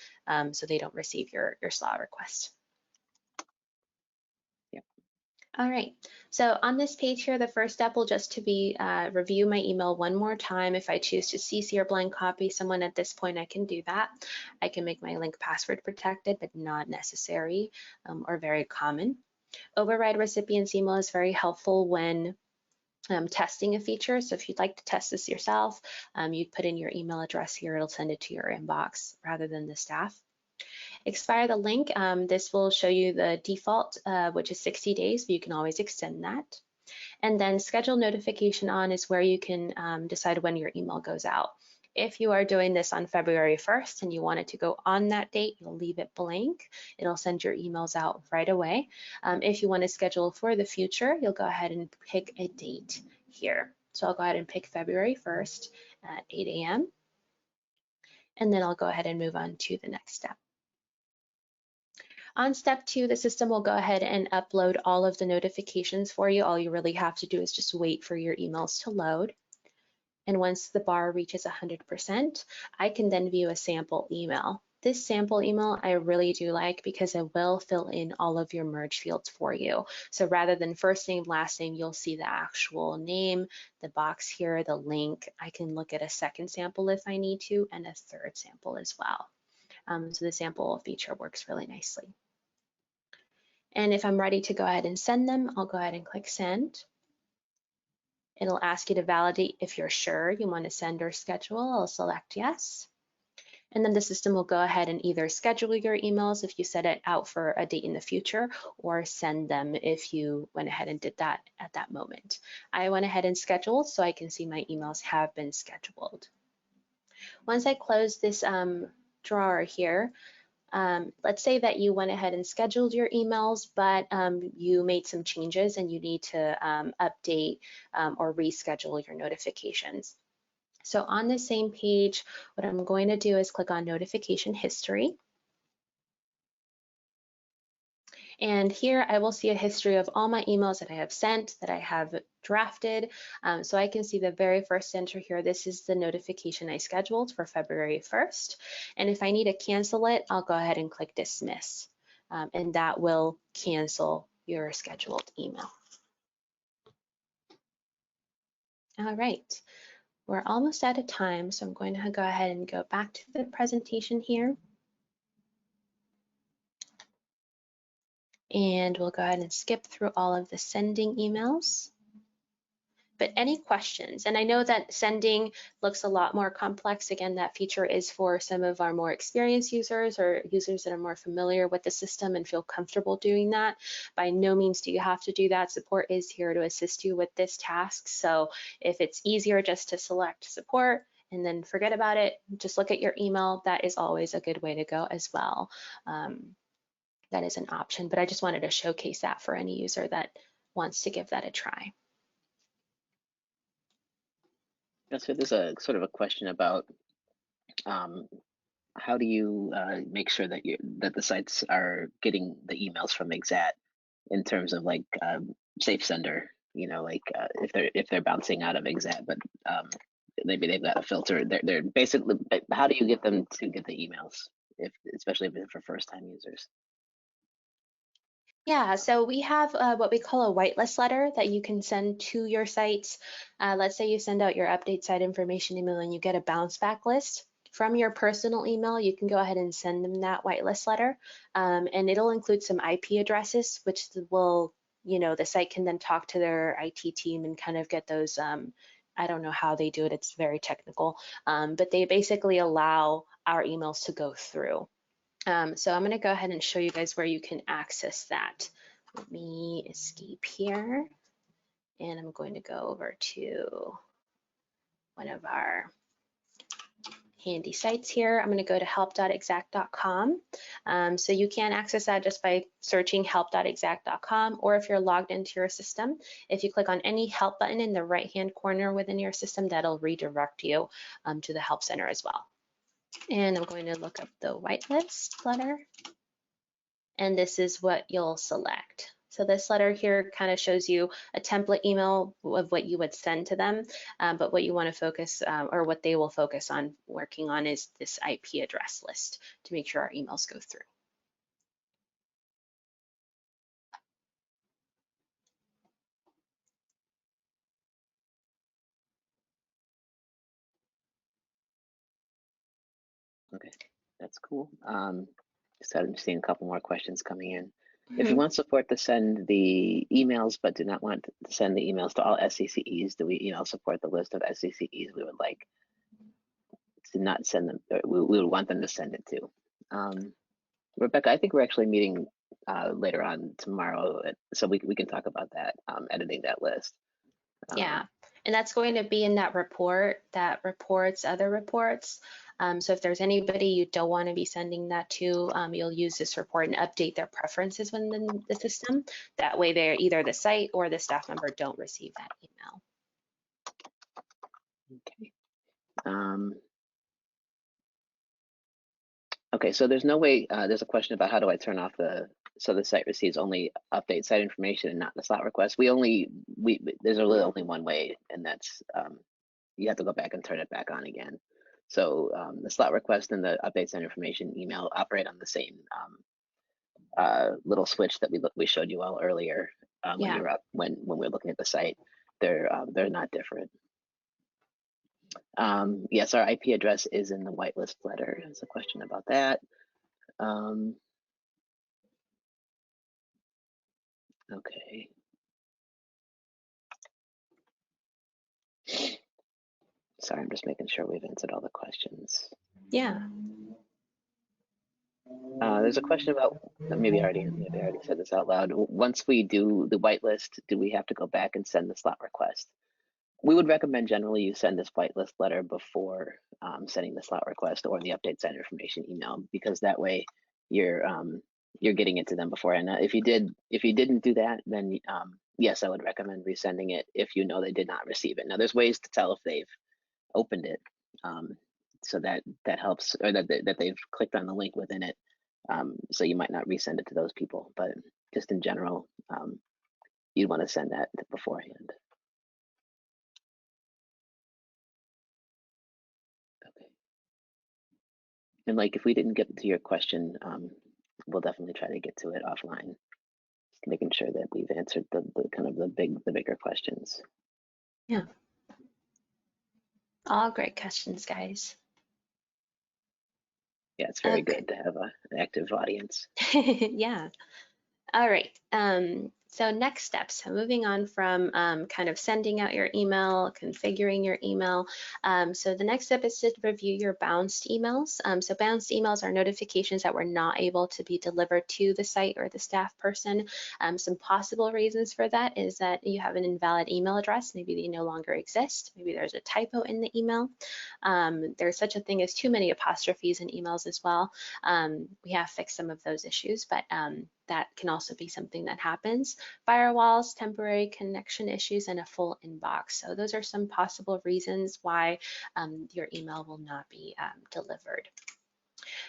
so they don't receive your slot request. All right, so on this page here, the first step will just to be review my email one more time. If I choose to CC or blank copy someone at this point, I can do that. I can make my link password protected, but not necessary or very common. Override recipient's email is very helpful when testing a feature. So if you'd like to test this yourself, you'd put in your email address here. It'll send it to your inbox rather than the staff. Expire the link. This will show you the default, which is 60 days, but you can always extend that. And then schedule notification on is where you can decide when your email goes out. If you are doing this on February 1st and you want it to go on that date, you'll leave it blank. It'll send your emails out right away. If you want to schedule for the future, you'll go ahead and pick a date here. So I'll go ahead and pick February 1st at 8 a.m. And then I'll go ahead and move on to the next step. On step 2, the system will go ahead and upload all of the notifications for you. All you really have to do is just wait for your emails to load. And once the bar reaches 100%, I can then view a sample email. This sample email I really do like because it will fill in all of your merge fields for you. So rather than first name, last name, you'll see the actual name, the box here, the link. I can look at a second sample if I need to, and a third sample as well. So the sample feature works really nicely. And if I'm ready to go ahead and send them, I'll go ahead and click send. It'll ask you to validate if you're sure you want to send or schedule. I'll select yes. And then the system will go ahead and either schedule your emails if you set it out for a date in the future, or send them if you went ahead and did that at that moment. I went ahead and scheduled so I can see my emails have been scheduled. Once I close this drawer here, let's say that you went ahead and scheduled your emails, but you made some changes and you need to update or reschedule your notifications. So on the same page, what I'm going to do is click on notification history. And here I will see a history of all my emails that I have sent, that I have drafted. So I can see the very first enter here. This is the notification I scheduled for February 1st. And if I need to cancel it, I'll go ahead and click dismiss. And that will cancel your scheduled email. All right, we're almost out of time. So I'm going to go ahead and go back to the presentation here. And we'll go ahead and skip through all of the sending emails. But any questions? And I know that sending looks a lot more complex. Again, that feature is for some of our more experienced users or users that are more familiar with the system and feel comfortable doing that. By no means do you have to do that. Support is here to assist you with this task. So if it's easier just to select support and then forget about it, just look at your email. That is always a good way to go as well. That is an option, but I just wanted to showcase that for any user that wants to give that a try. So there's a sort of a question about how do you make sure that the sites are getting the emails from Exat in terms of like safe sender, you know, like if they're bouncing out of Exat, but maybe they've got a filter. They're basically, how do you get them to get the emails, especially if it's for first time users? Yeah, so we have what we call a whitelist letter that you can send to your sites. Let's say you send out your update site information email and you get a bounce back list. From your personal email, you can go ahead and send them that whitelist letter. And it'll include some IP addresses, which will, you know, the site can then talk to their IT team and kind of get those, I don't know how they do it, it's very technical, but they basically allow our emails to go through. So I'm going to go ahead and show you guys where you can access that. Let me escape here, and I'm going to go over to one of our handy sites here. I'm going to go to help.exact.com. So you can access that just by searching help.exact.com, or if you're logged into your system, if you click on any help button in the right-hand corner within your system, that'll redirect you to the help center as well. And I'm going to look up the whitelist letter. And this is what you'll select. So this letter here kind of shows you a template email of what you would send to them, but what you want to focus or what they will focus on working on is this IP address list to make sure our emails go through. Okay, that's cool. So I'm seeing a couple more questions coming in. If you Mhm. want support to send the emails, but do not want to send the emails to all SCCEs, do we email support the list of SCCEs we would like to not send them, we would want them to send it to? Rebecca, I think we're actually meeting later on tomorrow, so we can talk about that, editing that list. Yeah, and that's going to be in that report that reports other reports. So if there's anybody you don't want to be sending that to, you'll use this report and update their preferences within the system. That way they're either the site or the staff member don't receive that email. Okay. Okay, so there's no way, there's a question about how do I turn off so the site receives only update site information and not the slot request. There's really only one way, and that's, you have to go back and turn it back on again. So the slot request and the update site information email operate on the same little switch that we showed you all earlier when Yeah. we were up, when we were looking at the site. They're not different. Yes, our IP address is in the whitelist letter. There's a question about that. Okay. Sorry, I'm just making sure we've answered all the questions. Yeah. There's a question about, maybe I already said this out loud. Once we do the whitelist, do we have to go back and send the slot request? We would recommend generally you send this whitelist letter before sending the slot request or the update site information email, because that way you're getting it to them before. And if you didn't do that, then yes, I would recommend resending it if you know they did not receive it. Now, there's ways to tell if they've opened it, so that helps, or that they've clicked on the link within it. So you might not resend it to those people, but just in general, you'd want to send that beforehand. Okay. And like, if we didn't get to your question, we'll definitely try to get to it offline, just making sure that we've answered the kind of the bigger questions. Yeah. All great questions, guys. Yeah, it's very Okay. good to have an active audience. Yeah. All right. So next steps. So moving on from kind of sending out your email, configuring your email. So the next step is to review your bounced emails. So bounced emails are notifications that were not able to be delivered to the site or the staff person. Some possible reasons for that is that you have an invalid email address. Maybe they no longer exist. Maybe there's a typo in the email. There's such a thing as too many apostrophes in emails as well. We have fixed some of those issues, but that can also be something that happens. Firewalls, temporary connection issues, and a full inbox. So those are some possible reasons why your email will not be delivered.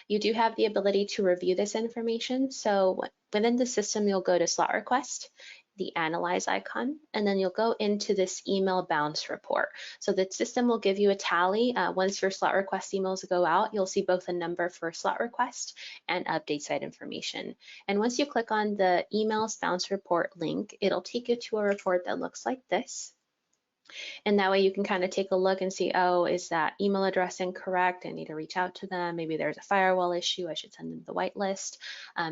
You do have the ability to review this information. So within the system, you'll go to slot request, the analyze icon, and then you'll go into this email bounce report. So the system will give you a tally. Once your slot request emails go out, you'll see both a number for slot request and update site information. And once you click on the emails bounce report link, it'll take you to a report that looks like this. And that way you can kind of take a look and see, oh, is that email address incorrect? I need to reach out to them. Maybe there's a firewall issue. I should send them the whitelist.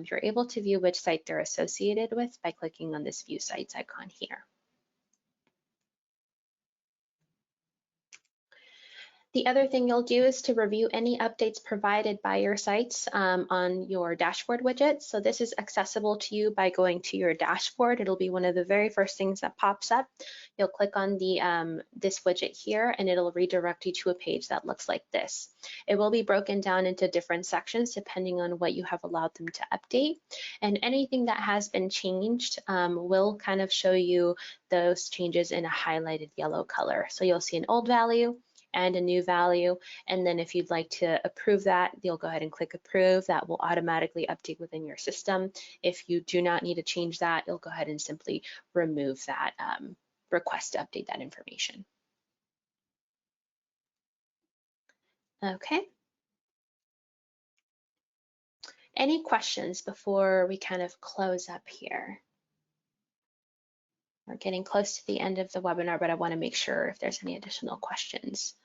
You're able to view which site they're associated with by clicking on this view sites icon here. The other thing you'll do is to review any updates provided by your sites on your dashboard widget. So this is accessible to you by going to your dashboard. It'll be one of the very first things that pops up. You'll click on the this widget here and it'll redirect you to a page that looks like this. It will be broken down into different sections depending on what you have allowed them to update. And anything that has been changed will kind of show you those changes in a highlighted yellow color. So you'll see an old value, and a new value. And then if you'd like to approve that, you'll go ahead and click approve. That will automatically update within your system. If you do not need to change that, you'll go ahead and simply remove that request to update that information. Okay. Any questions before we kind of close up here? We're getting close to the end of the webinar, but I want to make sure if there's any additional questions.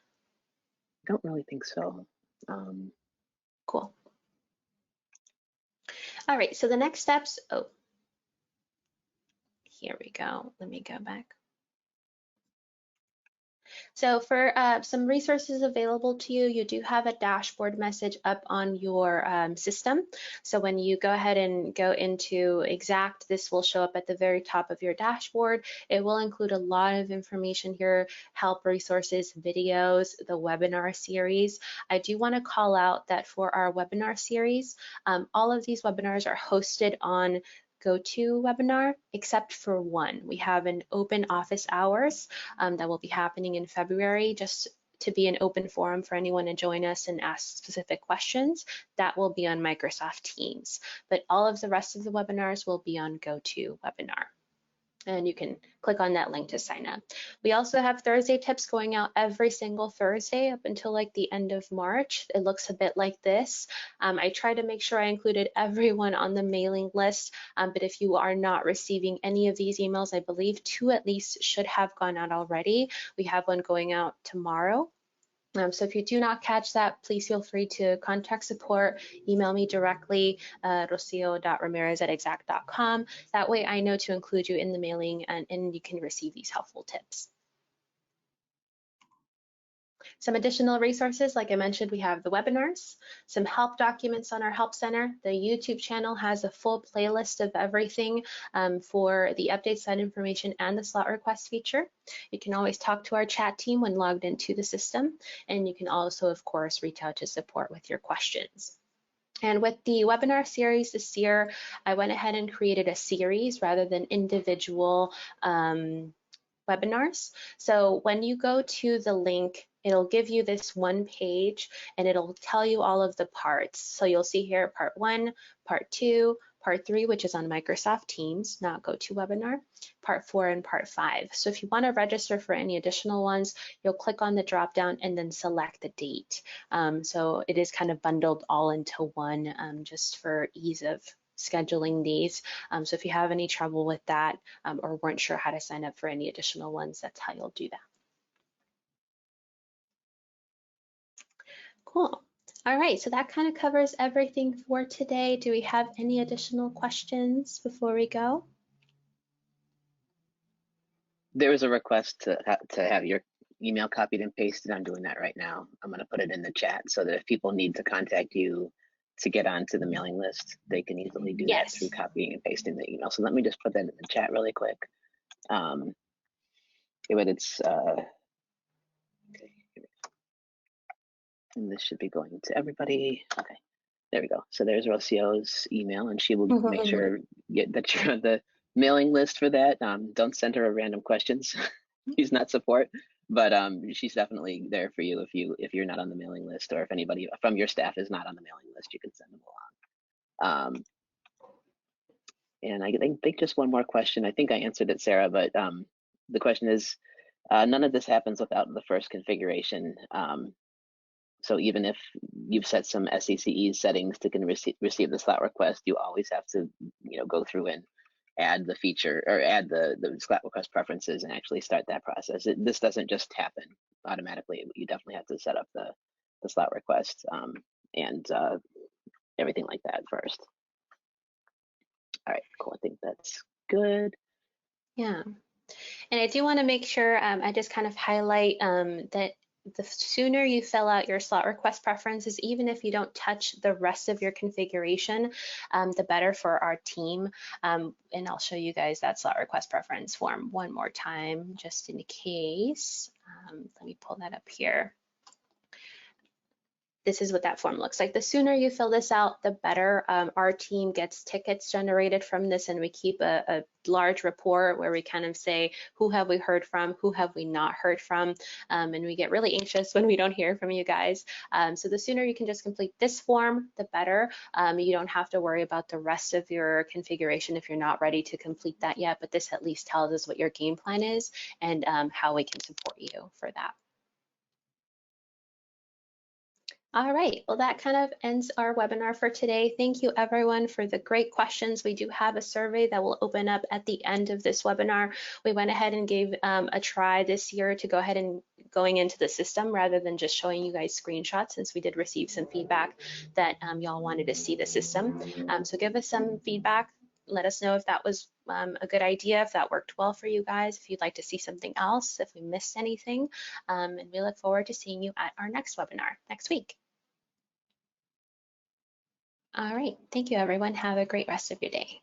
I don't really think so. Cool. All right, so the next steps, oh, here we go. Let me go back. So for some resources available to you, you do have a dashboard message up on your system. So when you go ahead and go into Exact, this will show up at the very top of your dashboard. It will include a lot of information here, help resources, videos, the webinar series. I do want to call out that for our webinar series, all of these webinars are hosted on GoToWebinar, except for one. We have an open office hours that will be happening in February, just to be an open forum for anyone to join us and ask specific questions. That will be on Microsoft Teams, but all of the rest of the webinars will be on GoToWebinar. And you can click on that link to sign up. We also have Thursday tips going out every single Thursday up until like the end of March. It looks a bit like this. I try to make sure I included everyone on the mailing list, but if you are not receiving any of these emails, I believe 2 at least should have gone out already. We have one going out tomorrow. So if you do not catch that, please feel free to contact support, email me directly, rocio.ramirez@exact.com. That way I know to include you in the mailing and you can receive these helpful tips. Some additional resources, like I mentioned, we have the webinars, some help documents on our help center. The YouTube channel has a full playlist of everything for the update site information and the slot request feature. You can always talk to our chat team when logged into the system, and you can also, of course, reach out to support with your questions. And with the webinar series this year, I went ahead and created a series rather than individual webinars. So when you go to the link, it'll give you this one page and it'll tell you all of the parts. So you'll see here part 1, part 2, part 3, which is on Microsoft Teams, not GoToWebinar, part 4 and part 5. So if you want to register for any additional ones, you'll click on the drop down and then select the date. So it is kind of bundled all into one just for ease of scheduling these. So if you have any trouble with that or weren't sure how to sign up for any additional ones, that's how you'll do that. Cool. All right, so that kind of covers everything for today. Do we have any additional questions before we go? There was a request to have your email copied and pasted. I'm doing that right now. I'm going to put it in the chat so that if people need to contact you to get onto the mailing list, they can easily do that through copying and pasting the email. So let me just put that in the chat really quick. But it's okay. And this should be going to everybody. Okay, there we go. So there's Rocio's email, and she will make sure that you're on the mailing list for that. Don't send her random questions. She's not support, but she's definitely there for you if you're not on the mailing list, or if anybody from your staff is not on the mailing list, you can send them along. And I think just one more question. I think I answered it, Sarah, but the question is, none of this happens without the first configuration. So even if you've set some SCCE settings to receive the slot request, you always have to, go through and add the feature or add the slot request preferences and actually start that process. This doesn't just happen automatically. You definitely have to set up the slot request and everything like that first. All right, cool. I think that's good. Yeah. And I do want to make sure I just kind of highlight that the sooner you fill out your slot request preferences, even if you don't touch the rest of your configuration, the better for our team. And I'll show you guys that slot request preference form one more time, just in case. Let me pull that up here. this is what that form looks like. The sooner you fill this out, the better. Our team gets tickets generated from this, and we keep a large report where we kind of say, who have we heard from, who have we not heard from, and we get really anxious when we don't hear from you guys. So the sooner you can just complete this form, the better. You don't have to worry about the rest of your configuration if you're not ready to complete that yet, but this at least tells us what your game plan is and how we can support you for that. All right, well, that kind of ends our webinar for today. Thank you everyone for the great questions. We do have a survey that will open up at the end of this webinar. We went ahead and gave a try this year to go ahead and going into the system rather than just showing you guys screenshots, since we did receive some feedback that y'all wanted to see the system. So give us some feedback. Let us know if that was a good idea, if that worked well for you guys, if you'd like to see something else, if we missed anything. And we look forward to seeing you at our next webinar next week. All right. Thank you, everyone. Have a great rest of your day.